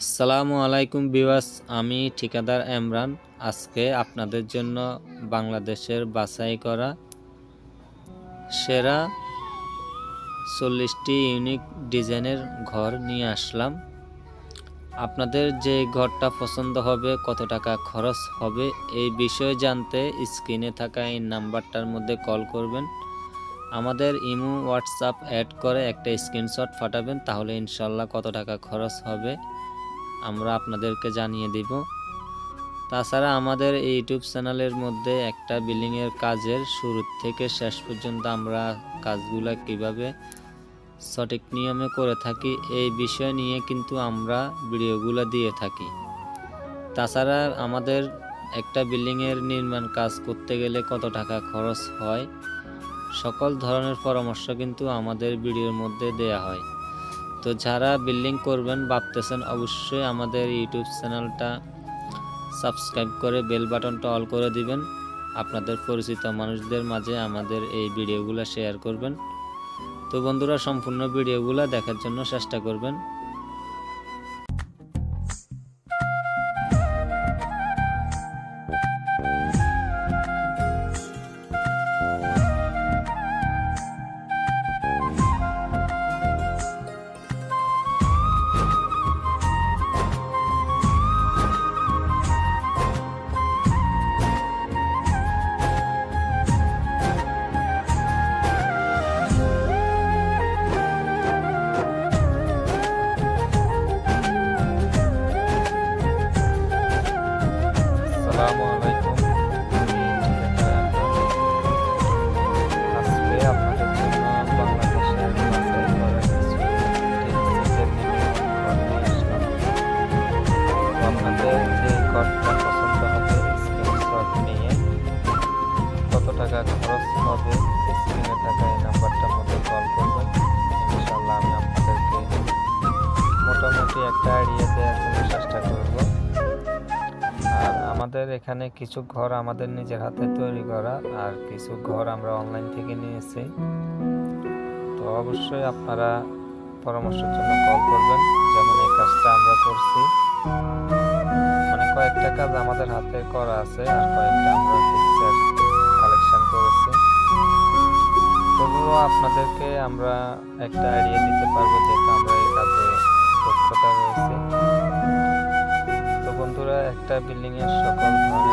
আসসালামু আলাইকুম ভিউয়ার্স, আমি ঠিকাদার এমরান। আজকে আপনাদের জন্য বাংলাদেশের বাছাই করা সেরা 40টি ইউনিক ডিজাইনের ঘর নিয়ে আসলাম। আপনাদের যে ঘরটা পছন্দ হবে, কত টাকা খরচ হবে, এই বিষয়ে জানতে স্ক্রিনে থাকা এই নাম্বারটার মধ্যে কল করবেন। আমাদের ইমো হোয়াটসঅ্যাপ অ্যাড করে একটা স্ক্রিনশট পাঠাবেন, তাহলে ইনশাল্লাহ কত টাকা খরচ হবে আমরা আপনাদেরকে জানিয়ে দিব। তাছাড়া আমাদের এই ইউটিউব চ্যানেলের মধ্যে একটা বিল্ডিংয়ের কাজের শুরু থেকে শেষ পর্যন্ত আমরা কাজগুলো কিভাবে সঠিক নিয়মে করে থাকি এই বিষয় নিয়ে কিন্তু আমরা ভিডিওগুলো দিয়ে থাকি। তাছাড়া আমাদের একটা বিল্ডিংয়ের নির্মাণ কাজ করতে গেলে কত টাকা খরচ হয় সকল ধরনের পরামর্শ কিন্তু আমাদের ভিডিওর মধ্যে দেয়া হয়। তো যারা বিল্ডিং করবেন ভাবতেছেন, অবশ্যই আমাদের ইউটিউব চ্যানেলটা সাবস্ক্রাইব করে বেল বাটনটা অল করে দিবেন। আপনাদের পরিচিত মানুষদের মাঝে আমাদের এই ভিডিওগুলো শেয়ার করবেন। তো বন্ধুরা, সম্পূর্ণ ভিডিওগুলো দেখার জন্য চেষ্টা করবেন। আসসালামু আলাইকুম, আমি ঠিকাদার এমরান। আজকে আপনাদের জন্য বাংলাদেশের বাছাই করা কিছু টিপসের ঘর নিয়ে আসলাম। তো আপনাদের যে ঘরটা পছন্দ হবে স্ক্রিনশট নিয়ে কত টাকা খরচ হবে স্ক্রিনে থাকা এই নাম্বারটার মধ্যে কল করবেন। ইনশাআল্লাহ আমি আপনাদেরকে মোটামুটি একটা আইডিয়া দেওয়ার জন্য চেষ্টা করব। আর আমাদের এখানে কিছু ঘর আমাদের নিজের হাতে তৈরি করা, আর কিছু ঘর আমরা অনলাইন থেকে নিয়েছি। তো অবশ্যই আপনারা পরামর্শের জন্য কল করবেন। যেমন এই কাজটা আমরা করছি, মানে কয়েকটা কাজ আমাদের হাতে করা আছে আর কয়েকটা আমরা পিকচার কালেকশন করেছি। তবুও আপনাদেরকে আমরা একটা আইডিয়া দিতে পারবো, যেহেতু আমরা এই কাজে দক্ষতা রয়েছে। তো বন্ধুরা, একটা বিল্ডিং এর সকল ধরনের